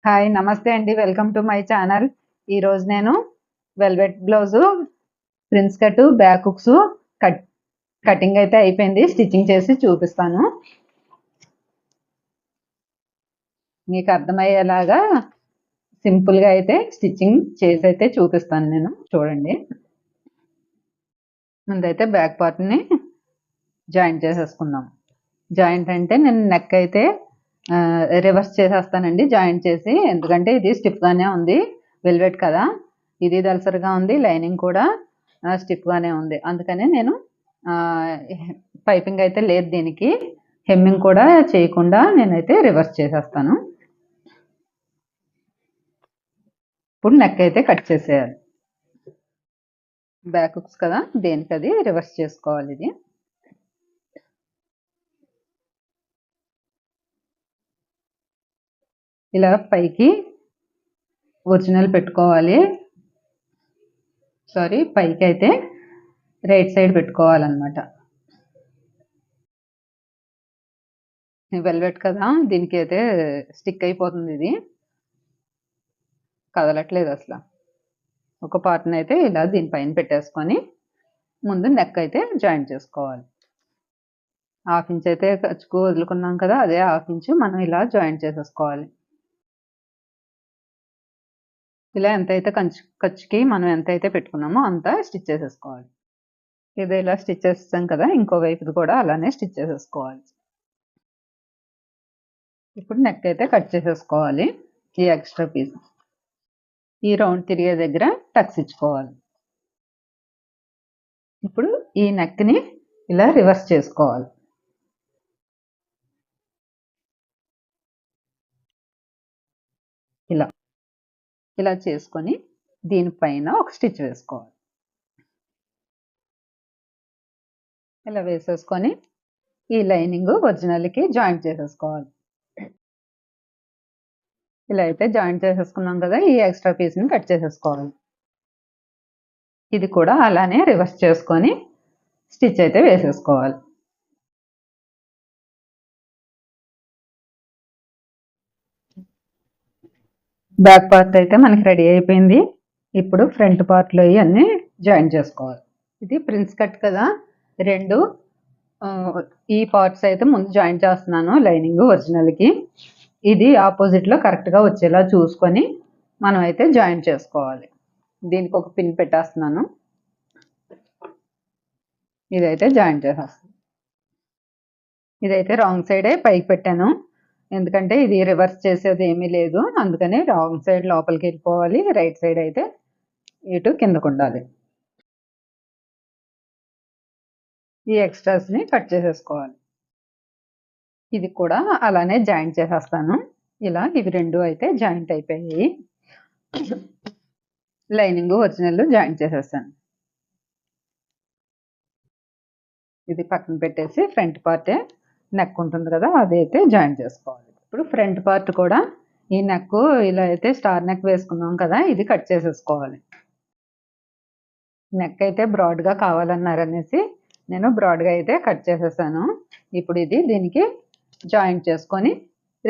Hi నమస్తే అండి. Welcome to my channel. ఈరోజు నేను velvet blouse prince cut back hooks cutting అయితే అయిపోయింది. స్టిచ్చింగ్ చేసి చూపిస్తాను. మీకు అర్థమయ్యేలాగా సింపుల్గా అయితే స్టిచ్చింగ్ చేసి అయితే చూపిస్తాను నేను. చూడండి. ముందైతే బ్యాక్ పార్ట్ని జాయింట్ చేసేసుకుందాం. జాయింట్ అంటే నేను నెక్ అయితే రివర్స్ చేసేస్తానండి జాయింట్ చేసి. ఎందుకంటే ఇది స్టిఫ్గానే ఉంది, వెల్వెట్ కదా, ఇది దలసరిగా ఉంది, లైనింగ్ కూడా స్టిఫ్గానే ఉంది. అందుకనే నేను పైపింగ్ అయితే లేదు దీనికి. హెమ్మింగ్ కూడా చేయకుండా నేనైతే రివర్స్ చేసేస్తాను. ఇప్పుడు నెక్ అయితే కట్ చేసేయాలి. బ్యాక్ హుక్స్ కదా, దేనికి అది రివర్స్ చేసుకోవాలి. ఇది ఇలా పైకి ఒరిజినల్ పెట్టుకోవాలి. సారీ, పైకి అయితే రైట్ సైడ్ పెట్టుకోవాలన్నమాట. వెల్వెట్ కదా, దీనికి అయితే స్టిక్ అయిపోతుంది, ఇది కదలట్లేదు అసలు. ఒక పార్ట్ని అయితే ఇలా దీనిపైన పెట్టేసుకొని ముందు నెక్ అయితే జాయింట్ చేసుకోవాలి. హాఫ్ ఇంచ్ అయితే ఖర్చుకు వదులుకున్నాం కదా, అదే హాఫ్ ఇంచ్ మనం ఇలా జాయింట్ చేసేసుకోవాలి. ఇలా ఎంతైతే ఖర్చుకి మనం ఎంతైతే పెట్టుకున్నామో అంతా స్టిచ్ చేసేసుకోవాలి. ఇది ఇలా స్టిచ్ చేస్తాం కదా, ఇంకో వైపుది కూడా అలానే స్టిచ్ చేసేసుకోవాలి. ఇప్పుడు నెక్ అయితే కట్ చేసేసుకోవాలి. ఈ ఎక్స్ట్రా పీస్ ఈ రౌండ్ తిరిగే దగ్గర టక్స్ ఇచ్చుకోవాలి. ఇప్పుడు ఈ నెక్ని ఇలా రివర్స్ చేసుకోవాలి. ఇలా ఇలా చేసుకొని దీనిపైన ఒక స్టిచ్ వేసుకోవాలి. ఇలా వేసేసుకొని ఈ లైనింగ్ ఒరిజినల్కి జాయింట్ చేసేసుకోవాలి. ఇలా అయితే జాయింట్ చేసేసుకున్నాం కదా, ఈ ఎక్స్ట్రా పీస్ని కట్ చేసేసుకోవాలి. ఇది కూడా అలానే రివర్స్ చేసుకొని స్టిచ్ అయితే వేసేసుకోవాలి. బ్యాక్ పార్ట్ అయితే మనకి రెడీ అయిపోయింది. ఇప్పుడు ఫ్రంట్ పార్ట్లో ఇవన్నీ జాయిన్ చేసుకోవాలి. ఇది ప్రిన్స్ కట్ కదా, రెండు ఈ పార్ట్స్ అయితే ముందు జాయిన్ చేస్తున్నాను లైనింగ్ ఒరిజినల్కి. ఇది ఆపోజిట్లో కరెక్ట్గా వచ్చేలా చూసుకొని మనం అయితే జాయిన్ చేసుకోవాలి. దీనికి ఒక పిన్ పెట్టేస్తున్నాను. ఇదైతే జాయిన్ చేసేస్తాను. ఇదైతే రాంగ్ సైడే పైకి పెట్టాను, ఎందుకంటే ఇది రివర్స్ చేసేది ఏమీ లేదు, అందుకని రాంగ్ సైడ్ లోపలికి వెళ్ళిపోవాలి, రైట్ సైడ్ అయితే ఇటు కిందకు ఉండాలి. ఈ ఎక్స్ట్రాస్ని కట్ చేసేసుకోవాలి. ఇది కూడా అలానే జాయింట్ చేసేస్తాను. ఇలా ఇవి రెండు అయితే జాయింట్ అయిపోయాయి. లైనింగ్ ఒరిజినల్ జాయింట్ చేసేస్తాను. ఇది పక్కన పెట్టేసి ఫ్రంట్ పార్టే నెక్ ఉంటుంది కదా, అదైతే జాయింట్ చేసుకోవాలి. ఇప్పుడు ఫ్రంట్ పార్ట్ కూడా ఈ నెక్ ఇలా అయితే స్టార్ నెక్ వేసుకున్నాం కదా, ఇది కట్ చేసేసుకోవాలి. నెక్ అయితే బ్రాడ్గా కావాలన్నారనేసి నేను బ్రాడ్గా అయితే కట్ చేసేసాను. ఇప్పుడు ఇది దీనికి జాయింట్ చేసుకొని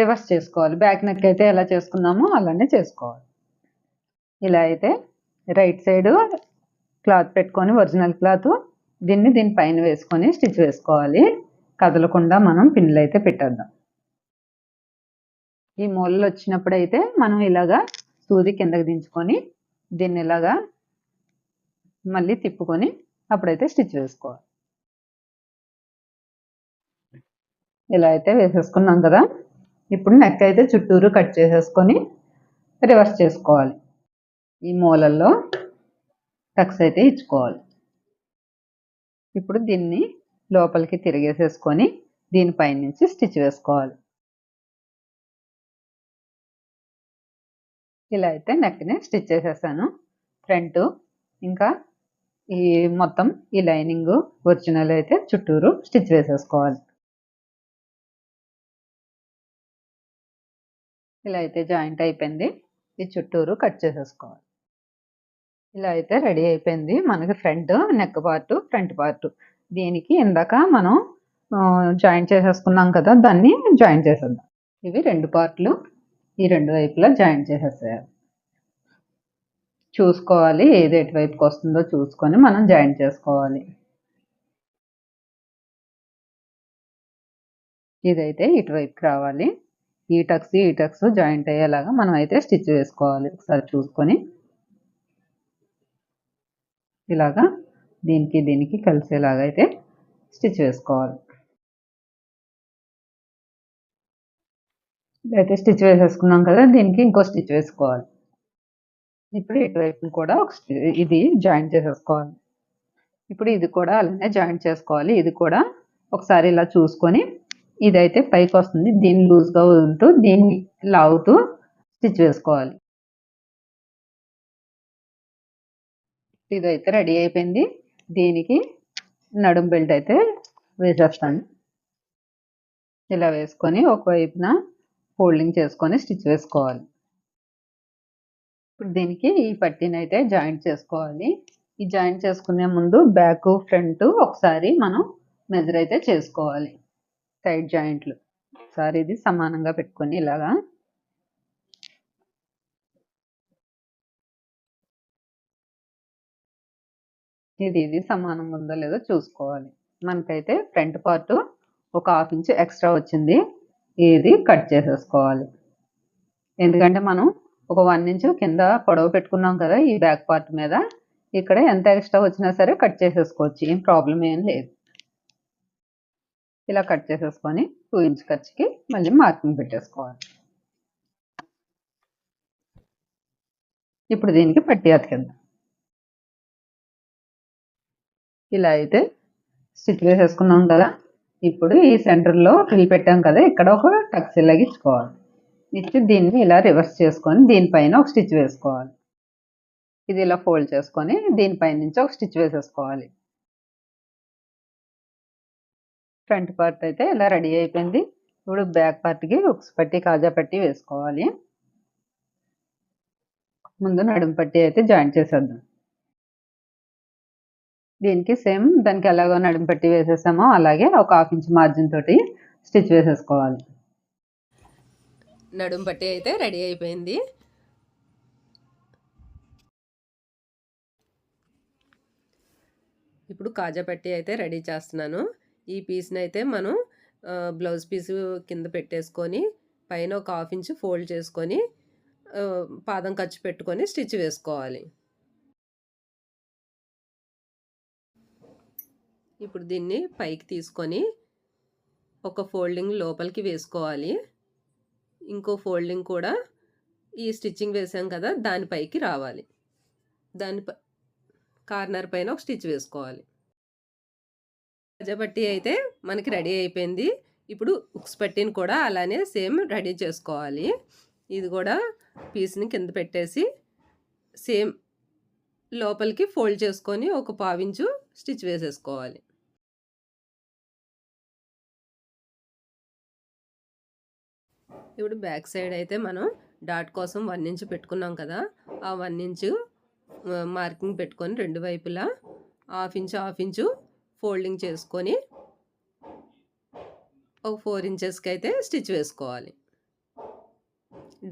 రివర్స్ చేసుకోవాలి. బ్యాక్ నెక్ అయితే ఎలా చేసుకున్నామో అలానే చేసుకోవాలి. ఇలా అయితే రైట్ సైడ్ క్లాత్ పెట్టుకొని ఒరిజినల్ క్లాత్ దీనిపైన వేసుకొని స్టిచ్ వేసుకోవాలి. కదలకుండా మనం పిన్నులు అయితే పెట్టేద్దాం. ఈ మూలలు వచ్చినప్పుడు అయితే మనం ఇలాగా సూది కిందకి దించుకొని దీన్ని ఇలాగా మళ్ళీ తిప్పుకొని అప్పుడైతే స్టిచ్ వేసుకోవాలి. ఇలా అయితే వేసేసుకున్నాం కదా, ఇప్పుడు నెక్ అయితే చుట్టూరు కట్ చేసేసుకొని రివర్స్ చేసుకోవాలి. ఈ మూలల్లో టక్స్ అయితే ఇచ్చుకోవాలి. ఇప్పుడు దీన్ని లోపలికి తిరిగేసేసుకొని దీనిపై నుంచి స్టిచ్ వేసుకోవాలి. ఇలా అయితే నెక్ని స్టిచ్ చేసేసాను. ఫ్రంట్ ఇంకా ఈ మొత్తం ఈ లైనింగ్ ఒరిజినల్ అయితే చుట్టూరు స్టిచ్ వేసేసుకోవాలి. ఇలా అయితే జాయింట్ అయిపోయింది. ఈ చుట్టూరు కట్ చేసేసుకోవాలి. ఇలా అయితే రెడీ అయిపోయింది మనకి front neck part, front part. దీనికి ఇందాక మనం జాయింట్ చేసేసుకున్నాం కదా, దాన్ని జాయింట్ చేసేద్దాం. ఇవి రెండు పార్ట్లు. ఈ రెండు వైపులా జాయింట్ చేసేసేయాలి. చూసుకోవాలి ఏది ఎటువైపుకి వస్తుందో చూసుకొని మనం జాయింట్ చేసుకోవాలి. ఇదైతే ఇటువైపుకి రావాలి. ఈ టక్స్ జాయింట్ అయ్యేలాగా మనం అయితే స్టిచ్ వేసుకోవాలి. ఒకసారి చూసుకొని ఇలాగా దీనికి కలిసేలాగా అయితే స్టిచ్ వేసుకోవాలి. ఇదైతే స్టిచ్ వేసేసుకున్నాం కదా, దీనికి ఇంకో స్టిచ్ వేసుకోవాలి. ఇప్పుడు ఇటువైపు కూడా ఇది జాయింట్ చేసేసుకోవాలి. ఇప్పుడు ఇది కూడా అలానే జాయింట్ చేసుకోవాలి. ఇది కూడా ఒకసారి ఇలా చూసుకొని ఇదైతే పైకి వస్తుంది, దీన్ని లూజ్గా వదులుతూ దీన్ని లాగుతూ స్టిచ్ వేసుకోవాలి. ఇదైతే రెడీ అయిపోయింది. దీనికి నడుం బెల్ట్ అయితే వేసేస్తాను. ఇలా వేసుకొని ఒకవైపున ఫోల్డింగ్ చేసుకొని స్టిచ్ వేసుకోవాలి. ఇప్పుడు దీనికి ఈ పట్టీని అయితే జాయింట్ చేసుకోవాలి. ఈ జాయింట్ చేసుకునే ముందు బ్యాక్ ఫ్రంట్ ఒకసారి మనం మెజర్ అయితే చేసుకోవాలి. సైడ్ జాయింట్లు ఒకసారి ఇది సమానంగా పెట్టుకొని ఇలాగా ఇది సమానంగా ఉందో లేదో చూసుకోవాలి. మనకైతే ఫ్రంట్ పార్ట్ ఒక 1/2 ఇంచ్ ఎక్స్ట్రా వచ్చింది, ఇది కట్ చేసేసుకోవాలి. ఎందుకంటే మనం ఒక 1 ఇంచ్ కింద పొడవు పెట్టుకున్నాం కదా ఈ బ్యాక్ పార్ట్ మీద, ఇక్కడ ఎంత ఎక్స్ట్రా వచ్చినా సరే కట్ చేసేసుకోవచ్చు, ఏం ప్రాబ్లం ఏం లేదు. ఇలా కట్ చేసేసుకొని 2 ఇంచ్ ఖర్చుకి మళ్ళీ మార్కింగ్ పెట్టేసుకోవాలి. ఇప్పుడు దీనికి పట్టీ అతికిద్దాం. ఇలా అయితే స్టిచ్ వేసేసుకున్నాం కదా, ఇప్పుడు ఈ సెంటర్లో ఫ్రిల్ పెట్టాం కదా, ఇక్కడ ఒక టక్స్ ఇలాగ ఇచ్చుకోవాలి. ఇచ్చి దీన్ని ఇలా రివర్స్ చేసుకొని దీనిపైన ఒక స్టిచ్ వేసుకోవాలి. ఇది ఇలా ఫోల్డ్ చేసుకొని దీనిపైన నుంచి ఒక స్టిచ్ వేసేసుకోవాలి. ఫ్రంట్ పార్ట్ అయితే ఇలా రెడీ అయిపోయింది. ఇప్పుడు బ్యాక్ పార్ట్కి ఉక్స్ పట్టి కాజా పట్టి వేసుకోవాలి. ముందు నడుం పట్టి అయితే జాయింట్ చేసేద్దాం. దీనికి సేమ్ దానికి ఎలాగో నడుం పట్టి వేసేసామో అలాగే ఒక 1/2 ఇంచ్ మార్జిన్ తోటి స్టిచ్ వేసేసుకోవాలి. నడుం పట్టి అయితే రెడీ అయిపోయింది. ఇప్పుడు కాజా పట్టి అయితే రెడీ చేస్తున్నాను. ఈ పీస్ని అయితే మనం బ్లౌజ్ పీసు కింద పెట్టేసుకొని పైన ఒక 1/2 ఇంచ్ ఫోల్డ్ చేసుకొని పాదం ఖర్చు పెట్టుకొని స్టిచ్ వేసుకోవాలి. ఇప్పుడు దీన్ని పైకి తీసుకొని ఒక ఫోల్డింగ్ లోపలికి వేసుకోవాలి. ఇంకో ఫోల్డింగ్ కూడా ఈ స్టిచ్చింగ్ వేసాం కదా దానిపైకి రావాలి. దాని కార్నర్ పైన ఒక స్టిచ్ వేసుకోవాలి. కాజా పట్టి అయితే మనకి రెడీ అయిపోయింది. ఇప్పుడు ఉక్స్ పట్టీని కూడా అలానే సేమ్ రెడీ చేసుకోవాలి. ఇది కూడా పీస్ని కింద పెట్టేసి సేమ్ లోపలికి ఫోల్డ్ చేసుకొని ఒక 1/2 ఇంచు స్టిచ్ వేసేసుకోవాలి. ఇప్పుడు బ్యాక్ సైడ్ అయితే మనం డాట్ కోసం 1 ఇంచ్ పెట్టుకున్నాం కదా, ఆ 1 ఇంచు మార్కింగ్ పెట్టుకొని రెండు వైపులా 1/2 ఇంచు ఫోల్డింగ్ చేసుకొని ఒక 4 ఇంచెస్కి అయితే స్టిచ్ వేసుకోవాలి.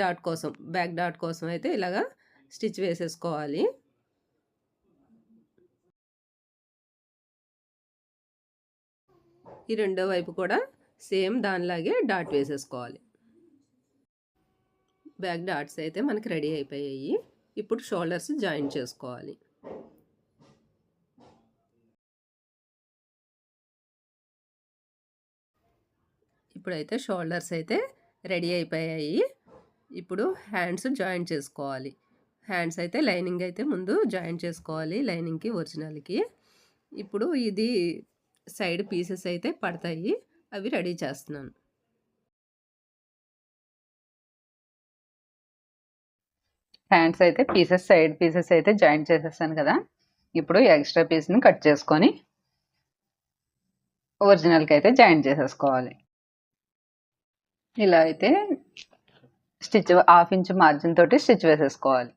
డాట్ కోసం బ్యాక్ డాట్ కోసం అయితే ఇలాగా స్టిచ్ వేసేసుకోవాలి. ఈ రెండో వైపు కూడా సేమ్ దానిలాగే డాట్ వేసేసుకోవాలి. బ్యాక్ డాట్స్ అయితే మనకి రెడీ అయిపోయాయి. ఇప్పుడు షోల్డర్స్ జాయిన్ చేసుకోవాలి. ఇప్పుడైతే షోల్డర్స్ అయితే రెడీ అయిపోయాయి. ఇప్పుడు హ్యాండ్స్ జాయిన్ చేసుకోవాలి. హ్యాండ్స్ అయితే లైనింగ్ అయితే ముందు జాయిన్ చేసుకోవాలి, లైనింగ్కి ఒరిజినల్కి. ఇప్పుడు ఇది సైడ్ పీసెస్ అయితే పడతాయి, అవి రెడీ చేస్తున్నాను. హ్యాండ్స్ అయితే సైడ్ పీసెస్ అయితే జాయింట్ చేసేసాను కదా, ఇప్పుడు ఎక్స్ట్రా పీస్ని కట్ చేసుకొని ఒరిజినల్కి అయితే జాయింట్ చేసేసుకోవాలి. ఇలా అయితే స్టిచ్ 1/2 ఇంచ్ మార్జిన్ తోటి స్టిచ్ వేసేసుకోవాలి.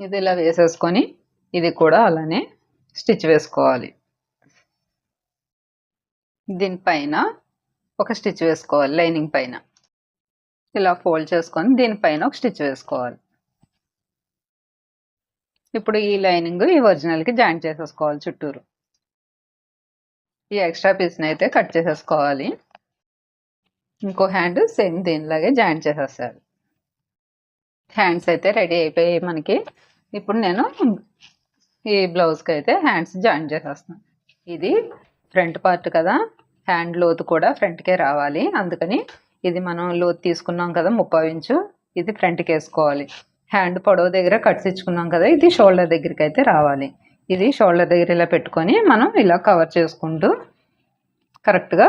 ఇది ఇలా వేసేసుకొని ఇది కూడా అలానే స్టిచ్ వేసుకోవాలి. దీనిపైన ఒక స్టిచ్ వేసుకోవాలి లైనింగ్ పైన. ఇలా ఫోల్డ్ చేసుకొని దీనిపైన ఒక స్టిచ్ వేసుకోవాలి. ఇప్పుడు ఈ లైనింగ్ ఈ ఒరిజినల్కి జాయింట్ చేసేసుకోవాలి చుట్టూరు. ఈ ఎక్స్ట్రా పీస్ని అయితే కట్ చేసేసుకోవాలి. ఇంకో హ్యాండ్ సేమ్ దీనిలాగే జాయింట్ చేసేస్తారు. హ్యాండ్స్ అయితే రెడీ అయిపోయాయి మనకి. ఇప్పుడు నేను ఈ బ్లౌజ్కి అయితే హ్యాండ్స్ జాయిన్ చేసేస్తున్నాను. ఇది ఫ్రంట్ పార్ట్ కదా, హ్యాండ్ లోతు కూడా ఫ్రంట్కే రావాలి. అందుకని ఇది మనం లోతు తీసుకున్నాం కదా 30 ఇంచు, ఇది ఫ్రంట్కి వేసుకోవాలి. హ్యాండ్ పొడవు దగ్గర కట్స్ ఇచ్చుకున్నాం కదా, ఇది షోల్డర్ దగ్గరికి అయితే రావాలి. ఇది షోల్డర్ దగ్గర ఇలా పెట్టుకొని మనం ఇలా కవర్ చేసుకుంటూ కరెక్ట్గా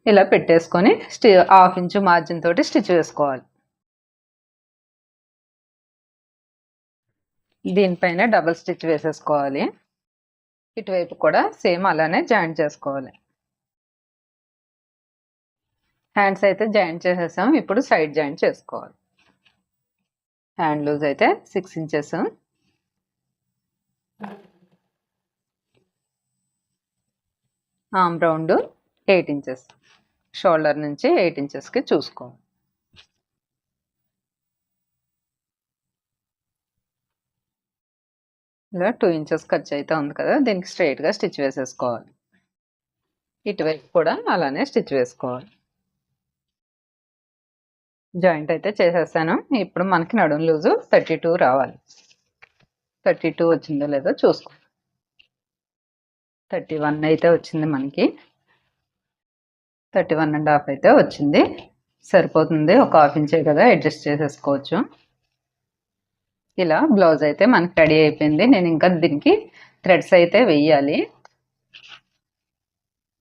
ఇలా పెట్టేసుకొని 1/2 ఇంచు మార్జిన్ తోటి స్టిచ్ వేసుకోవాలి. దీనిపైన డబుల్ స్టిచ్ వేసేసుకోవాలి. ఇటువైపు కూడా సేమ్ అలానే జాయింట్ చేసుకోవాలి. హ్యాండ్స్ అయితే జాయింట్ చేసేసాం. ఇప్పుడు సైడ్ జాయింట్ చేసుకోవాలి. హ్యాండ్ లూజ్ అయితే 6 inches, arm round 8 inches, shoulder నుంచి 8 ఇంచెస్కి చూసుకోవాలి. ఇలా 2 ఇంచెస్ ఖర్చు అయితే ఉంది కదా, దీనికి స్ట్రైట్గా స్టిచ్ వేసేసుకోవాలి. ఇటువైపు కూడా అలానే స్టిచ్ వేసుకోవాలి. జాయింట్ అయితే చేసేసాను. ఇప్పుడు మనకి నడుం లూజు 32 రావాలి. 32 వచ్చిందో లేదో చూసుకో. 31 అయితే వచ్చింది మనకి. 31.5 అయితే వచ్చింది. సరిపోతుంది. ఒక 1/2 ఇంచే కదా, అడ్జస్ట్ చేసేసుకోవచ్చు. ఇలా బ్లౌజ్ అయితే మనకి రెడీ అయిపోయింది. నేను ఇంకా దీనికి థ్రెడ్స్ అయితే వేయాలి.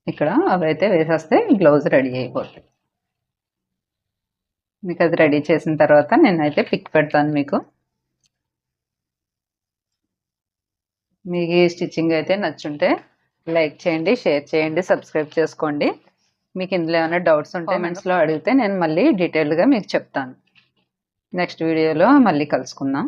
ఇక్కడ అవైతే వేసేస్తే బ్లౌజ్ రెడీ అయిపోతుంది. మీకు అది రెడీ చేసిన తర్వాత నేనైతే పిక్ పెడతాను మీకు. మీకు ఈ స్టిచ్చింగ్ అయితే నచ్చుంటే లైక్ చేయండి, షేర్ చేయండి, సబ్స్క్రైబ్ చేసుకోండి. మీకు ఇందులో ఏమైనా డౌట్స్ ఉంటే కామెంట్స్లో అడిగితే నేను మళ్ళీ డీటెయిల్డ్గా మీకు చెప్తాను. నెక్స్ట్ వీడియోలో మళ్ళీ కలుసుకుందాం.